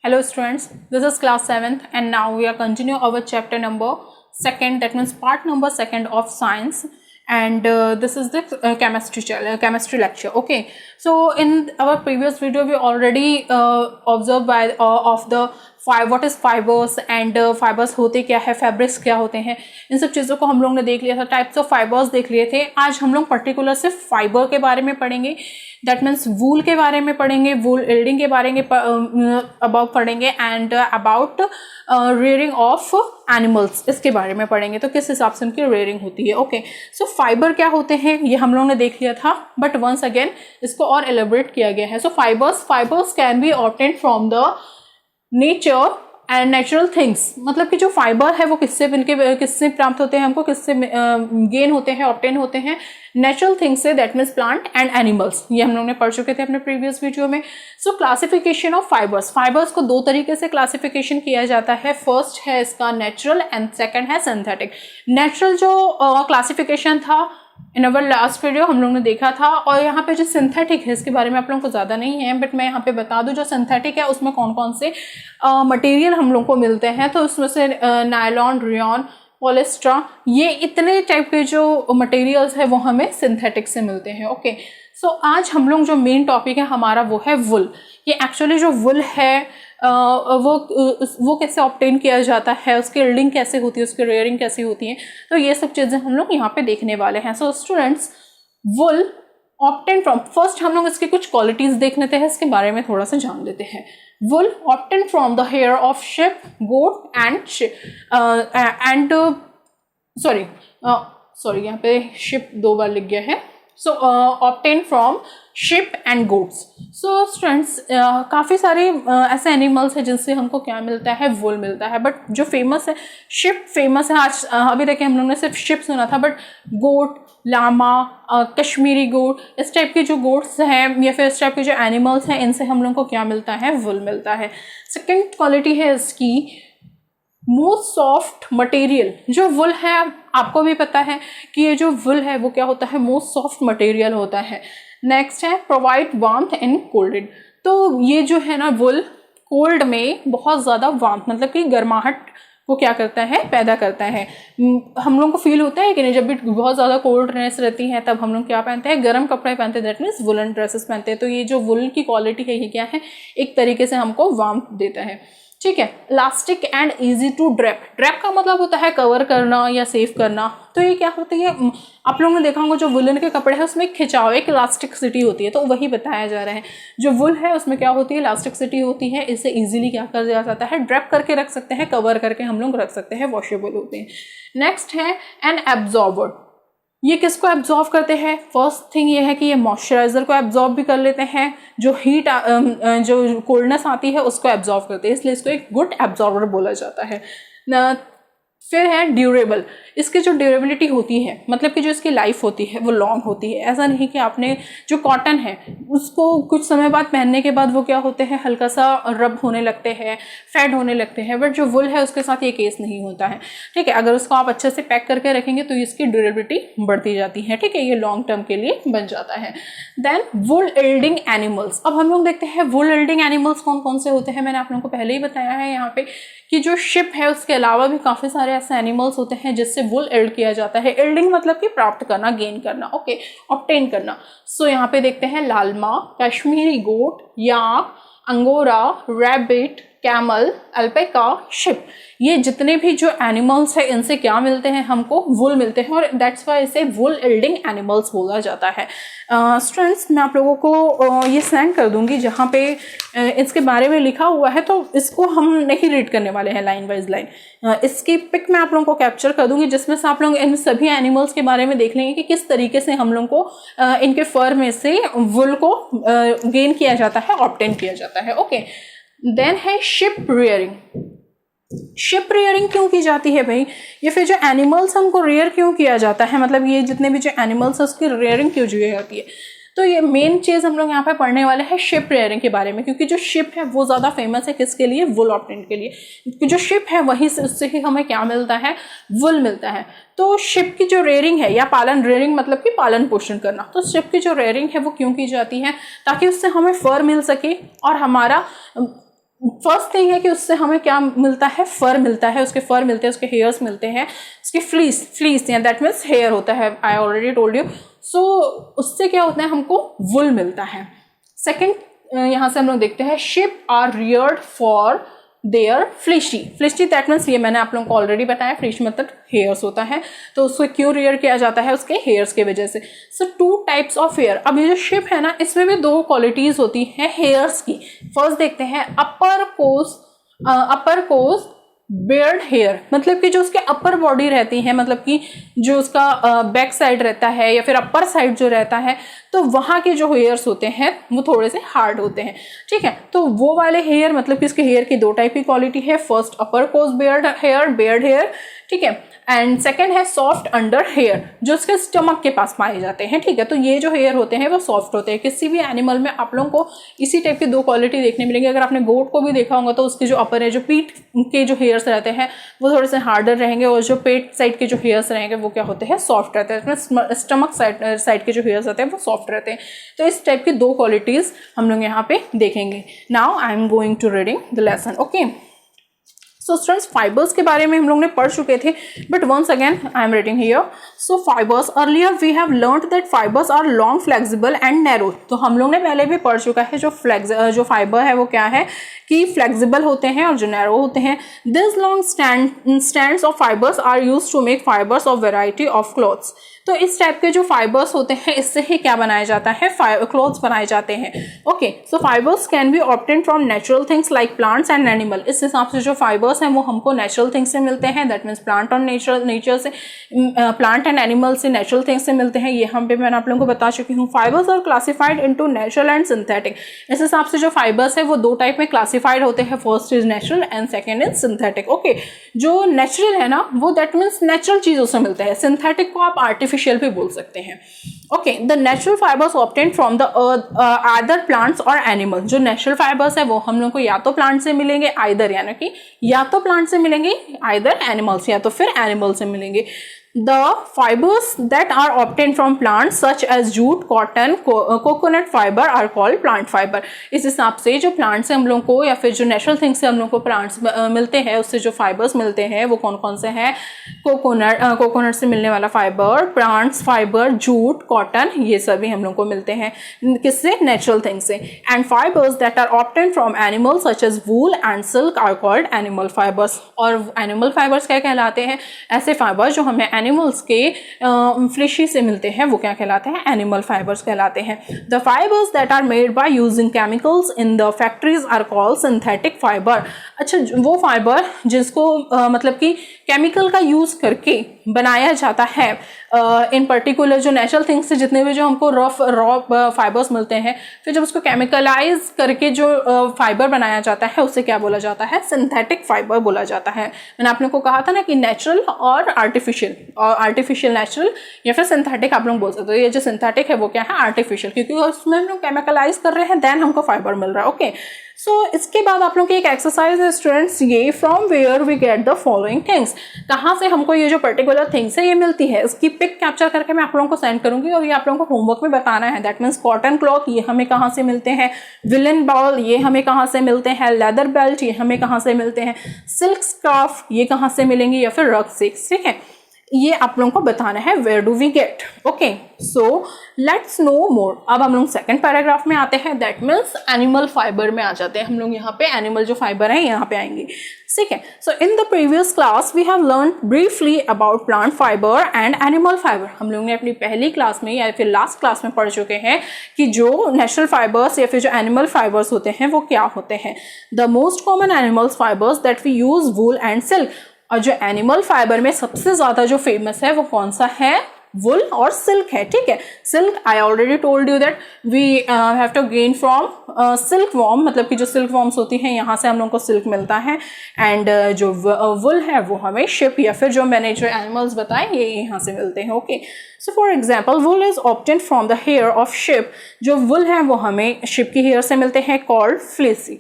Hello students, this is class 7th and now we are continue our chapter number 2nd, that means part number 2nd of science, and this is the chemistry lecture. Okay, so in our previous video we already observed by of the what is fibers and fibers होते क्या है, fabrics क्या होते हैं, इन सब चीज़ों को हम लोग ने देख लिया था, टाइप्स ऑफ फाइबर्स देख लिए थे। आज हम लोग पर्टिकुलर सिर्फ फाइबर के बारे में पढ़ेंगे, दैट मीन्स वूल के बारे में पढ़ेंगे, वूल इल्डिंग के बारे में अबाउट पढ़ेंगे and about rearing of animals, इसके बारे में पढ़ेंगे, तो किस हिसाब से उनकी रेयरिंग होती है। ओके, सो फाइबर क्या होते हैं ये हम लोग ने देख लिया था, बट वंस अगेन इसको और एलेबोरेट किया गया है। So fibres can be obtained from the nature and natural things, मतलब कि जो फाइबर है वो किससे प्राप्त होते हैं, हमको किससे गेन होते हैं, ऑब्टेन होते हैं, नेचुरल थिंग्स से, that means plant and animals. ये हम लोग ने पढ़ चुके थे अपने प्रीवियस वीडियो में। सो क्लासिफिकेशन ऑफ फाइबर्स को दो तरीके से क्लासिफिकेशन किया जाता है। फर्स्ट है इसका नेचुरल एंड सेकंड है सिंथेटिक। नेचुरल जो क्लासिफिकेशन था इन अवर लास्ट वीडियो हम लोग ने देखा था, और यहाँ पे जो सिंथेटिक है इसके बारे में आप लोगों को ज़्यादा नहीं है, बट मैं यहाँ पे बता दूँ जो सिंथेटिक है उसमें कौन कौन से मटेरियल हम लोग को मिलते हैं। तो उसमें से नायलॉन, रेयॉन, पॉलिस्टर, ये इतने टाइप के जो मटेरियल्स है वो हमें सिंथेटिक से मिलते हैं। ओके, सो आज हम लोग जो मेन टॉपिक है हमारा वो है वुल। ये एक्चुअली जो वुल है वो कैसे ऑब्टेन किया जाता है, उसकी इल्डिंग कैसे होती है, उसकी रेयरिंग कैसे होती है, तो ये सब चीज़ें हम लोग यहाँ पे देखने वाले हैं। So students, wool obtain from, first हम लोग इसकी कुछ क्वालिटीज देख लेते हैं, इसके बारे में थोड़ा सा जान लेते हैं। Wool obtain from the hair of sheep, goat and sorry यहाँ पे शिप दो बार लिख गया है। So obtain from sheep and goats. So students, काफ़ी सारे ऐसे एनिमल्स हैं जिनसे हमको क्या मिलता है, वुल मिलता है, बट जो फेमस है शिप फेमस है। आज अभी देखिए हम लोग ने सिर्फ शिप सुना था, बट गोट, लामा, कश्मीरी गोट, इस टाइप के जो गोट्स हैं या फिर इस टाइप के जो एनिमल्स हैं, इनसे हम लोग को क्या मिलता है, वुल मिलता है। सेकेंड क्वालिटी है इसकी मोस्ट सॉफ्ट मटेरियल। जो वुल है आपको भी पता है कि ये जो वुल है वो क्या होता है, मोस्ट सॉफ्ट मटेरियल होता है। नेक्स्ट है प्रोवाइड वार्मथ इन कोल्डेड। तो ये जो है ना वुल कोल्ड में बहुत ज़्यादा वार्मथ, मतलब कि गर्माहट को क्या करता है, पैदा करता है। हम लोग को फील होता है कि नहीं, जब भी बहुत ज़्यादा कोल्डनेस रहती है तब हम लोग क्या पहनते हैं, गर्म कपड़े पहनते हैं, दैट मीन्स वुलन ड्रेसेस पहनते हैं। तो ये जो वुल की क्वालिटी है ये क्या है, एक तरीके से हमको वार्मथ देता है। ठीक है, इलास्टिक एंड इजी टू ड्रैप। ड्रैप का मतलब होता है कवर करना या सेव करना। तो ये क्या होती है, आप लोगों ने देखा होगा जो वुलन के कपड़े हैं उसमें खिंचाव, एक इलास्टिसिटी होती है, तो वही बताया जा रहा है। जो वुल है उसमें क्या होती है, इलास्टिसिटी होती है, इसे इजीली क्या कर दिया जाता है, ड्रैप करके रख सकते हैं, कवर करके हम लोग रख सकते हैं, वॉशेबल होते हैं। नेक्स्ट है एन एब्जॉर्बर। ये किसको एब्जॉर्ब करते हैं, फर्स्ट थिंग ये है कि ये मॉइस्चराइजर को एब्जॉर्ब भी कर लेते हैं, जो हीट जो कोल्डनेस आती है उसको एब्जॉर्ब करते हैं, इसलिए इसको एक गुड एब्जॉर्बर बोला जाता है। फिर है ड्यूरेबल। इसकी जो ड्यूरेबिलिटी होती है, मतलब कि जो इसकी लाइफ होती है वो लॉन्ग होती है। ऐसा नहीं कि आपने जो कॉटन है उसको कुछ समय बाद पहनने के बाद वो क्या होते हैं, हल्का सा रब होने लगते हैं, फेड होने लगते हैं, बट जो वुल है उसके साथ ये केस नहीं होता है। ठीक है, अगर उसको आप अच्छे से पैक करके रखेंगे तो इसकी ड्यूरेबिलिटी बढ़ती जाती है। ठीक है, ये लॉन्ग टर्म के लिए बन जाता है। देन वुल इल्डिंग एनिमल्स। अब हम लोग देखते हैं वुल इल्डिंग एनिमल्स कौन कौन से होते हैं। मैंने आप लोगों को पहले ही बताया है यहाँ पे कि जो शिप है उसके अलावा भी काफ़ी सारे ऐसे एनिमल्स होते हैं जिससे वुल इल्ड किया जाता है। इल्डिंग मतलब कि प्राप्त करना, गेन करना, ओके, ऑब्टेन करना। सो यहाँ पे देखते हैं लालमा, कश्मीरी गोट, याक, अंगोरा, रैबिट, कैमल, अल्पेका, शिप, ये जितने भी जो एनिमल्स है इनसे क्या मिलते हैं, हमको वुल मिलते हैं, और दैट्स वाई इसे वुल इल्डिंग एनिमल्स बोला जाता है। स्टूडेंट्स, मैं आप लोगों को ये सेंड कर दूंगी जहाँ पे इसके बारे में लिखा हुआ है, तो इसको हम नहीं रीड करने वाले हैं लाइन वाइज लाइन। इसकी पिक मैं आप लोगों को कैप्चर कर दूंगी, जिसमें से आप लोग इन सभी एनिमल्स के बारे में देख लेंगे कि किस तरीके से हम लोग को इनके फर में से वुल को गेन किया जाता है, ऑब्टेन किया जाता है। ओके, देन है शिप रियरिंग। शिप रियरिंग क्यों की जाती है भाई, ये फिर जो एनिमल्स हमको रियर क्यों किया जाता है, मतलब ये जितने भी जो एनिमल्स है उसकी रियरिंग क्यों की जाती है, तो ये मेन चीज़ हम लोग यहाँ पे पढ़ने वाले हैं शिप रियरिंग के बारे में, क्योंकि जो शिप है वो ज़्यादा फेमस है किसके लिए, वुल ऑब्टेन के लिए, क्योंकि जो शिप है वहीं से उससे ही हमें क्या मिलता है, वुल मिलता है। तो शिप की जो रेयरिंग है या पालन, रेयरिंग मतलब कि पालन पोषण करना, तो शिप की जो रेयरिंग है वो क्यों की जाती है, ताकि उससे हमें फर मिल सके और हमारा फर्स्ट थिंग है कि उससे हमें क्या मिलता है, फर मिलता है, उसके फर मिलते हैं, उसके हेयर्स मिलते हैं, उसकी फ्लीस या दैट मीन्स हेयर होता है, आई ऑलरेडी टोल्ड यू। सो उससे क्या होता है, हमको वुल मिलता है। सेकेंड यहाँ से हम लोग देखते हैं sheep are reared for their fleecy that means, ये मैंने आप लोगों को ऑलरेडी बताया, फ्लिश मतलब हेयर्स होता है, तो उसको क्यों रियर किया जाता है, उसके हेयर्स की वजह से। सो 2 टाइप्स ऑफ हेयर। अब ये जो शिप है ना, इसमें भी 2 क्वालिटीज होती हैं हेयर्स की। फर्स्ट देखते हैं अपर कोस बियर्ड हेयर, मतलब कि जो उसके अपर बॉडी रहती है, मतलब कि जो उसका बैक साइड रहता है या फिर अपर साइड जो रहता है, तो वहाँ के जो हेयर्स होते हैं वो थोड़े से हार्ड होते हैं, ठीक है। तो वो वाले हेयर, मतलब कि उसके हेयर की 2 टाइप की क्वालिटी है। फर्स्ट अपर कोस बियर्ड हेयर, ठीक है, एंड सेकेंड है सॉफ्ट अंडर हेयर, जो उसके स्टमक के पास पाए जाते हैं, ठीक है। तो ये जो हेयर होते हैं वो सॉफ्ट होते हैं। किसी भी एनिमल में आप लोगों को इसी टाइप की 2 क्वालिटी देखने मिलेंगे। अगर आपने गोट को भी देखा होगा तो उसके जो अपर है, जो पीठ के जो हेयर्स रहते हैं वो थोड़े से हार्डर रहेंगे, और जो पेट साइड के जो हेयर्स रहेंगे वो क्या होते हैं, सॉफ्ट रहते हैं। स्टमक साइड के जो हेयर्स रहते हैं वो सॉफ्ट रहते हैं। तो इस टाइप की 2 क्वालिटीज हम लोग यहाँ पे देखेंगे। Now I am going to reading the lesson, okay. So students, fibres के बारे में हम लोग ने पढ़ चुके थे, but once again I am reading here. So fibres, earlier we have learned that fibres are long, flexible and narrow. तो हम लोग ने पहले भी पढ़ चुका है जो फाइबर है वो क्या है कि फ्लेक्सिबल होते हैं और जो नैरो होते हैं। This long stands of fibres are used to make fibres of variety of clothes. तो इस टाइप के जो फाइबर्स होते हैं इससे ही क्या बनाया जाता है, क्लॉथ्स बनाए जाते हैं, okay. So fibres can be obtained from natural things like plants and animal. इस हिसाब से जो फाइबर्स हैं वो हमको नेचुरल थिंग्स से मिलते हैं, that means plant and animal से, नेचुरल थिंग्स से मिलते हैं। ये हम पे मैंने आप लोगों को बता चुकी हूँ। Fibres are classified into natural and synthetic. इस हिसाब से जो फाइबर्स है वो 2 टाइप में क्लासिफाइड होते हैं, first is natural and second is synthetic, okay. जो नेचुरल है ना वो दैट मीन्स नेचुरल चीजों से मिलते हैं, सिंथेटिक को आप आर्टिफिशियल भी बोल सकते हैं, okay. The natural fibres obtained from the either plants और एनिमल। जो नेचुरल फाइबर्स है वो हम लोग को या तो प्लांट से मिलेंगे, आइदर यानी कि या तो प्लांट से मिलेंगे, आइदर एनिमल्स, या तो फिर एनिमल से मिलेंगे। The fibers that are obtained from plants such as jute, cotton, coconut fiber are called plant fiber। इस हिसाब से जो प्लांट से हम लोग को या फिर जो नेचुरल थिंग से हम लोग को प्लांट्स मिलते हैं, उससे जो फाइबर्स मिलते हैं वो कौन कौन से हैं, कोकोनट से मिलने वाला fibre, plants fibre, jute, cotton, ये सभी हम लोग को मिलते हैं किससे, नेचुरल थिंग से। And fibres that are obtained from animals such as wool and silk are called animal fibres. और एनिमल फाइबर्स क्या कहलाते हैं, ऐसे फाइबर जो हमें एनिमल्स के फ्लिशी से मिलते हैं वो क्या कहलाते हैं, एनिमल फाइबर्स कहलाते हैं। The fibres that are made by using chemicals in the factories are called synthetic fibre. अच्छा, वो फाइबर जिसको मतलब कि केमिकल का यूज करके बनाया जाता है, इन पर्टिकुलर जो नेचुरल थिंग्स से जितने भी जो हमको रॉ फाइबर्स मिलते हैं, फिर जब उसको केमिकलाइज करके जो फाइबर बनाया जाता है उसे क्या बोला जाता है, सिंथेटिक फाइबर बोला जाता है। मैंने आप लोग को कहा था ना कि नेचुरल और आर्टिफिशियल नेचुरल या फिर सिंथेटिक आप लोग बोल सकते हो। ये जो सिंथेटिक है वो क्या है, आर्टिफिशियल, क्योंकि उसमें हम लोग केमिकलाइज कर रहे हैं, देन हमको फाइबर मिल रहा है, ओके। सो इसके बाद आप लोग की एक एक्सरसाइज है स्टूडेंट्स, ये from where we get the following things. कहाँ से हमको ये जो पर्टिकुलर थिंग्स है ये मिलती है, इसकी पिक कैप्चर करके मैं आप लोगों को सेंड करूंगी और ये आप लोगों को होमवर्क में बताना है। दैट मीन्स कॉटन क्लॉथ ये हमें कहाँ से मिलते हैं, विलन बॉल ये हमें कहाँ से मिलते हैं, लेदर बेल्ट ये हमें कहाँ से मिलते हैं, सिल्क स्कार्फ ये कहाँ से मिलेंगे, या फिर रग सिक्स, ठीक है। ये आप लोगों को बताना है where do we get, okay. So let's know more. अब हम लोग सेकंड पैराग्राफ में आते हैं, दैट मीन्स एनिमल फाइबर में आ जाते हैं हम लोग। यहाँ पे एनिमल जो फाइबर है यहाँ पे आएंगे, ठीक है। So in the previous class we have learn briefly about plant fibre and animal fibre. हम लोग ने अपनी पहली क्लास में या फिर लास्ट क्लास में पढ़ चुके हैं कि जो नेचुरल फाइबर्स या फिर जो एनिमल फाइबर्स होते हैं वो क्या होते हैं। The most common animals fibres that we use wool and silk. और जो एनिमल फाइबर में सबसे ज्यादा जो फेमस है वो कौन सा है, वुल और सिल्क है, ठीक है। Silk I already told you that we have to gain from silk worm, मतलब कि जो सिल्क वॉर्म्स होती हैं यहाँ से हम लोग को सिल्क मिलता है। एंड जो वुल है वो हमें शिप या फिर जो मैंने जो एनिमल्स बताए ये यहाँ से मिलते हैं, okay. So for example wool is obtained from the hair of sheep. जो वुल है वो हमें शिप की हेयर से मिलते हैं, कॉल्ड फ्लेसी।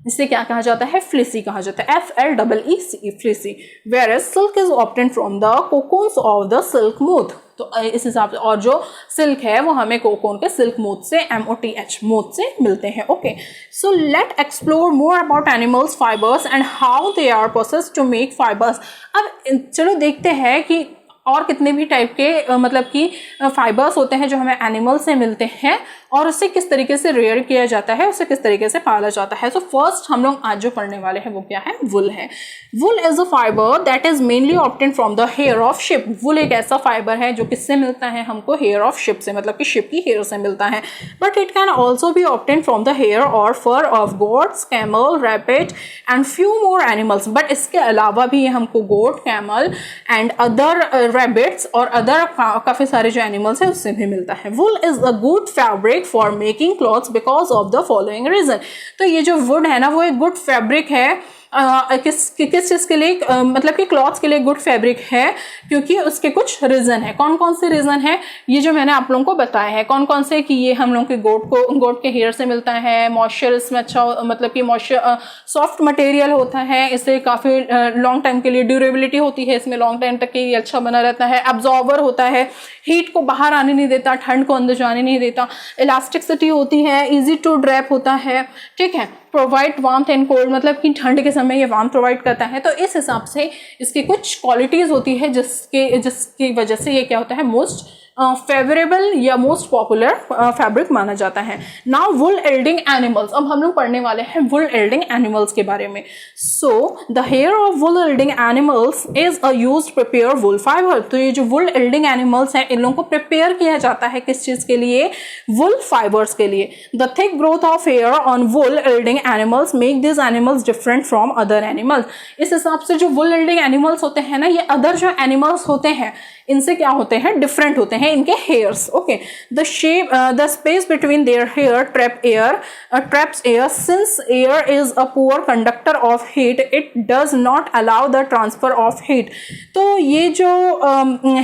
इसे क्या कहा जाता है, फ्लिसी कहा जाता है, FLEEC, fleecy. Whereas silk is obtained from the cocoons of the silk moth. तो इस हिसाब से, और जो सिल्क है वो हमें कोकून के सिल्क मोथ से, MOTH मोथ से मिलते हैं। Okay, so let explore more about animals fibres and how they are processed to make fibres. अब चलो देखते हैं कि और कितने भी टाइप के मतलब कि फाइबर्स होते हैं जो हमें एनिमल से मिलते हैं और उसे किस तरीके से रेयर किया जाता है, उसे किस तरीके से पाला जाता है। सो फर्स्ट हम लोग आज जो पढ़ने वाले हैं वो क्या है, वुल है। Wool is a fibre that is mainly obtained from the hair of sheep. Wool एक ऐसा फाइबर है जो किससे मिलता है हमको, हेयर ऑफ शिप से, मतलब कि शिप की हेयर से मिलता है। But it can also be obtained from the hair और fur of goats, camel, rabbit and few more animals. But इसके अलावा भी हमको goat, camel and other rabbits और अदर काफी सारे जो एनिमल्स हैं उससे भी मिलता है। Wool is a good fabric for making clothes because of the following reason. तो ये जो वुड है ना वो एक गुड फैब्रिक है किस चीज के लिए, मतलब कि क्लॉथ्स के लिए गुड फैब्रिक है क्योंकि उसके कुछ रीजन है। कौन कौन से रीजन है ये जो मैंने आप लोगों को बताया है, कौन कौन से, कि ये हम लोग के गोट के हेयर से मिलता है, मॉइस्चर इसमें अच्छा, मतलब कि मॉइस्चर सॉफ्ट मटेरियल होता है, इससे काफी लॉन्ग टाइम के लिए ड्यूरेबिलिटी होती है, इसमें लॉन्ग टाइम तक के लिए अच्छा बना रहता है, एब्जॉर्बर होता है, हीट को बाहर आने नहीं देता, ठंड को अंदर जाने नहीं देता, इलास्टिसिटी होती है, इजी टू ड्रैप होता है, ठीक है, प्रोवाइड वार्मथ एंड कोल्ड, मतलब कि ठंड के समय ये वार्मथ प्रोवाइड करता है। तो इस हिसाब से इसकी कुछ क्वालिटीज होती है जिसकी वजह से ये क्या होता है, मोस्ट फेवरेबल या मोस्ट पॉपुलर फैब्रिक माना जाता है। नाउ वुल एल्डिंग एनिमल्स, अब हम लोग पढ़ने वाले हैं वुल एल्डिंग एनिमल्स के बारे में। So the hair of wool yielding animals is a used prepare wool fibre. तो ये जो वुल एल्डिंग एनिमल्स हैं इन लोगों को प्रिपेयर किया जाता है किस चीज के लिए, वुल फाइबर्स के लिए। The thick growth of hair on wool yielding animals make this animals different from other animals. इस हिसाब से जो वुल एल्डिंग एनिमल्स होते हैं ना, ये अदर जो एनिमल्स होते हैं इनसे क्या होते हैं, डिफरेंट होते हैं इनके hairs. Okay, the shape, the space between their hair traps air since air is a poor conductor of heat, it does not allow the transfer of heat. तो ये जो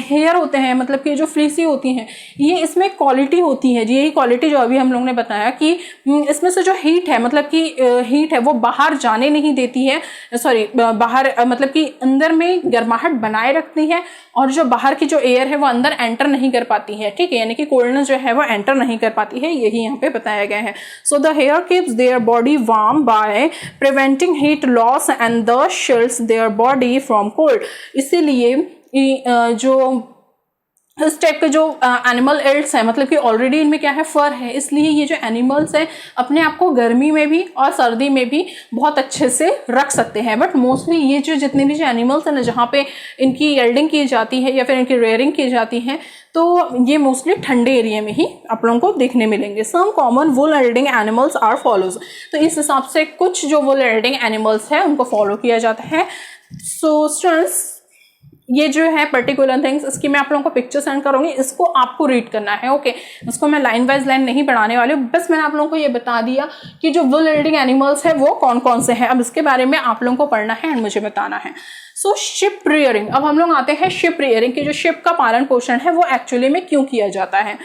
हेयर होते हैं, मतलब कि जो फ्लीसी होती हैं, ये इसमें क्वालिटी होती है, यही क्वालिटी जो अभी हम लोगों ने बताया कि इसमें से जो हीट है, मतलब कि हीट है वो बाहर जाने नहीं देती है, सॉरी बाहर मतलब कि अंदर में गर्माहट बनाए रखती है और जो बाहर की जो एयर है वो अंदर एंटर नहीं कर पाती है, ठीक है, यानी कि कोल्डनेस जो है वो एंटर नहीं कर पाती है, यही यहाँ पे बताया गया है। So the hair keeps their body warm by preventing heat loss and the shields their body from cold. इसीलिए जो इस टाइप के जो एनिमल एल्ड्स हैं, मतलब कि ऑलरेडी इनमें क्या है, फर है, इसलिए ये जो एनिमल्स हैं अपने आप को गर्मी में भी और सर्दी में भी बहुत अच्छे से रख सकते हैं। बट मोस्टली ये जो जितने भी जो एनिमल्स हैं ना, जहाँ पे इनकी एल्डिंग की जाती है या फिर इनकी रेयरिंग की जाती है, तो ये मोस्टली ठंडे एरिया में ही आप लोगों को देखने मिलेंगे। Some common wool yielding animals are follows. तो इस हिसाब से कुछ जो वुल एल्डिंग एनिमल्स है उनको फॉलो किया जाता है। सो स्टूडेंट्स, ये जो है पर्टिकुलर थिंग्स, इसकी मैं आप लोगों को पिक्चर सेंड करूंगी, इसको आपको रीड करना है। ओके, इसको मैं लाइन वाइज लाइन नहीं पढ़ाने वाली हूँ, बस मैंने आप लोगों को ये बता दिया कि जो वुल एल्डिंग एनिमल्स है वो कौन कौन से हैं। अब इसके बारे में आप लोगों को पढ़ना है एंड मुझे बताना है। सो शिप रियरिंग, अब हम लोग आते हैं शिप रियरिंग की, जो शिप का पालन पोषण है वो एक्चुअली में क्यों किया जाता है।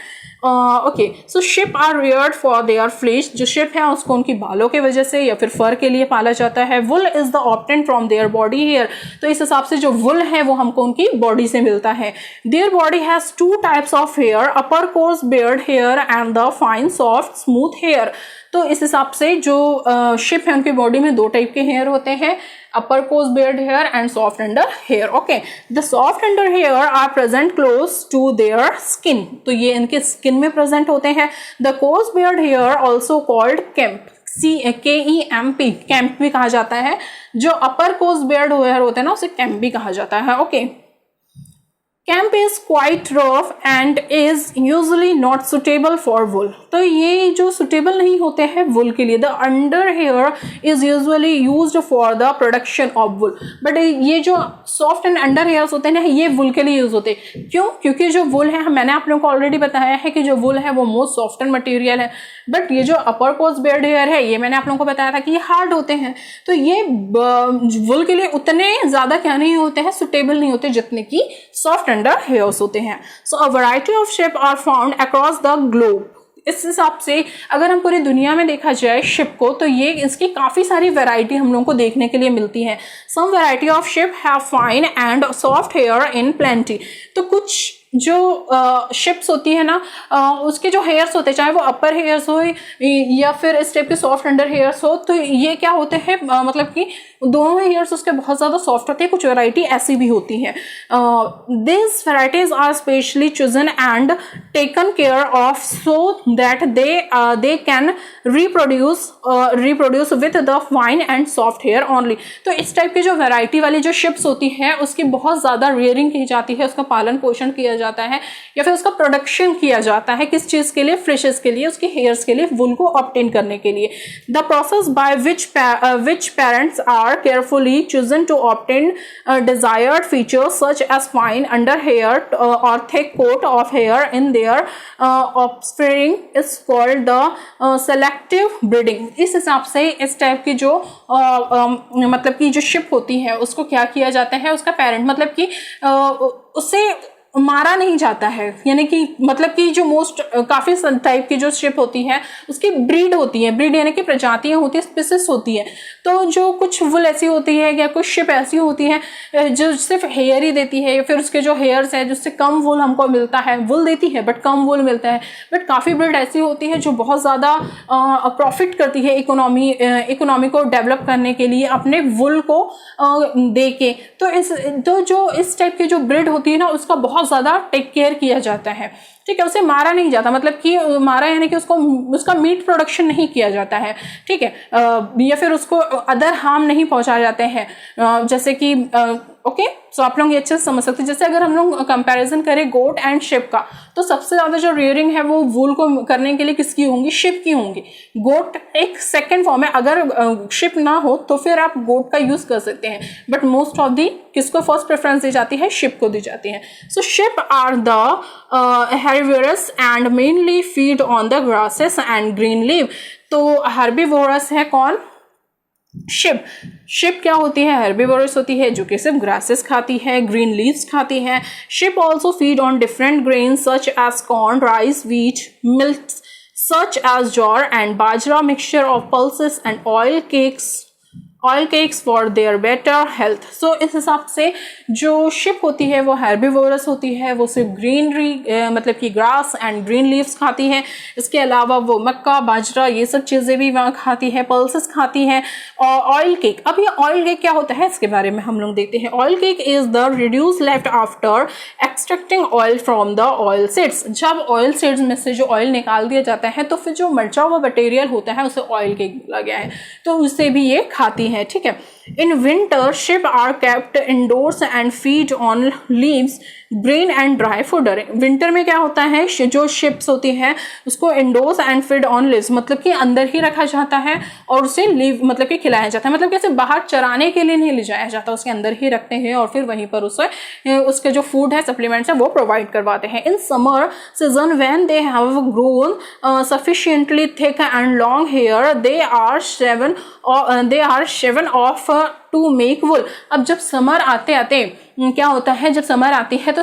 Okay, so sheep are reared for their flesh. जो शिप है उसको उनकी बालों के वजह से या फिर फर के लिए पाला जाता है। Wool is the obtained from their body hair. तो इस हिसाब से जो वुल है वो हमको उनकी बॉडी से मिलता है। Their body has two types of hair, upper coarse beard hair and the fine soft smooth hair. तो इस हिसाब से जो शिप है उनकी बॉडी में दो टाइप के हेयर होते हैं, upper coarse beard hair and soft under hair. Okay, the soft under hair are present close to their skin. तो ये इनके स्किन में प्रेजेंट होते हैं। The coarse beard hair also called kemp, KEMP, camp भी कहा जाता है। जो अपर कोर्स बियर्ड हेयर होते हैं ना उसे कैम्प भी कहा जाता है। Okay, kemp is quite rough and is usually not suitable for wool. तो ये जो सुटेबल नहीं होते हैं वुल के लिए। The under hair is usually used for the production of wool. But ये जो सॉफ्ट एंड अंडर हेयर्स होते हैं ना, ये वुल के लिए यूज होते हैं। क्यों? क्योंकि जो वुल है, मैंने आप लोगों को ऑलरेडी बताया है कि जो वुल है वो मोस्ट सॉफ्ट एंड मटेरियल है। बट ये जो अपर कोर्स बियर्ड हेयर है, ये मैंने आप लोगों को बताया था कि ये हार्ड होते हैं। तो ये वुल के लिए उतने ज्यादा क्या नहीं होते हैं, सुटेबल नहीं होते जितने की सॉफ्ट अंडर हेयर्स होते हैं। So a variety of sheep are found across the globe. इस हिसाब से अगर हम पूरी दुनिया में देखा जाए शिप को, तो ये इसकी काफी सारी वैरायटी हम लोगों को देखने के लिए मिलती है। Some variety of sheep have fine and soft hair in plenty. तो कुछ जो शिप्स होती है ना, उसके जो हेयर्स होते हैं, चाहे वो अपर हेयर्स हो या फिर इस टाइप के सॉफ्ट अंडर हेयर्स हो, तो ये क्या होते हैं, मतलब कि दोनों हेयर्स उसके बहुत ज़्यादा सॉफ्ट होते हैं। कुछ वैरायटी ऐसी भी होती है। This varieties are specially chosen and taken care of so that they can reproduce with the fine and soft hair only. तो इस टाइप की जो वैरायटी वाली जो शिप्स होती है उसकी बहुत ज़्यादा रेयरिंग की जाती है, उसका पालन पोषण किया जाता है या फिर उसका प्रोडक्शन किया जाता है। किस चीज़ के लिए? फिशेस के लिए, उसके हेयर्स के लिए, वुल को ऑब्टेन करने के लिए। The process by which parents are carefully chosen to obtain desired features such as fine under hair or thick coat of hair in their offspring is called the selective breeding। इस हिसाब से इस type की जो मतलब कि जो ship होती है उसको क्या किया जाता है, उसका पेरेंट मतलब कि उससे मारा नहीं जाता है, यानी कि मतलब कि जो मोस्ट काफ़ी टाइप की जो शिप होती है उसकी ब्रीड होती है, ब्रीड यानी कि प्रजातियां होती है, स्पीसीज होती है। तो जो कुछ वुल ऐसी होती है या कुछ शिप ऐसी होती है जो सिर्फ हेयर ही देती है, या फिर उसके जो हेयर्स है जिससे कम वुल हमको मिलता है, वुल देती है बट कम वुल मिलता है। बट काफ़ी ब्रीड ऐसी होती है जो बहुत ज़्यादा प्रॉफिट करती है इकोनॉमी को डेवलप करने के लिए अपने वुल को दे के। तो जो इस टाइप की जो ब्रीड होती है ना उसका बहुत ज़्यादा टेक केयर किया जाता है, ठीक है। उसे मारा नहीं जाता, मतलब कि मारा यानी कि उसका मीट प्रोडक्शन नहीं किया जाता है, ठीक है, या फिर उसको अदर हार्म नहीं पहुंचाए जाते हैं, जैसे कि ओके। सो आप लोग ये अच्छे से समझ सकते हैं। जैसे अगर हम लोग कंपैरिजन करें गोट एंड शिप का, तो सबसे ज़्यादा जो रेयरिंग है वो वूल को करने के लिए किसकी होंगी? शिप की होंगी। गोट एक सेकेंड फॉर्म है, अगर शिप ना हो तो फिर आप गोट का यूज़ कर सकते हैं, बट मोस्ट ऑफ दी किसको फर्स्ट प्रेफरेंस दी जाती है? शिप को दी जाती है। So sheep are the herbivorous and mainly feed on the grasses and green leaf। तो herbivorous है कौन? शिप। शिप क्या होती है? herbivorous होती है, जो कि सिर्फ grasses खाती है, green leaves खाती है। Ship also feed on different grains such as corn, rice, wheat, milks such as jowar and bajra, mixture of pulses and oil cakes for their better health। सो इस हिसाब से जो शिप होती है वो herbivores होती है, वो सिर्फ ग्रीनरी मतलब कि ग्रास एंड ग्रीन लीव्स खाती है। इसके अलावा वो मक्का, बाजरा ये सब चीज़ें भी वहाँ खाती है, पल्सेस खाती हैं। और ऑयल केक, अब ये ऑयल केक क्या होता है इसके बारे में हम लोग देखते हैं। Oil cake is the reduce left after extracting oil from the oil seeds. जब ऑयल सीड्स में से जो ऑयल निकाल दिया जाता है तो फिर जो मचा हुआ मटेरियल होता है उसे ऑयल केक बोला गया है, तो उससे भी ये खाती है, ठीक है। In winter sheep are kept indoors and feed on leaves, green and dry fodder. Winter में क्या होता है, जो शिप्स होती है उसको indoors and feed on leaves, मतलब कि अंदर ही रखा जाता है और उसे लीव मतलब कि खिलाया जाता है, मतलब कैसे बाहर चराने के लिए नहीं ले जाया जाता, उसके अंदर ही रखते हैं और फिर वहीं पर उसके जो फूड है, सप्लीमेंट्स है, वो प्रोवाइड करवाते हैं। In summer season when they have grown sufficiently thick and long hair they are shaven off to make wool. अब जब समर आते आते क्या होता है, जब समर आती है तो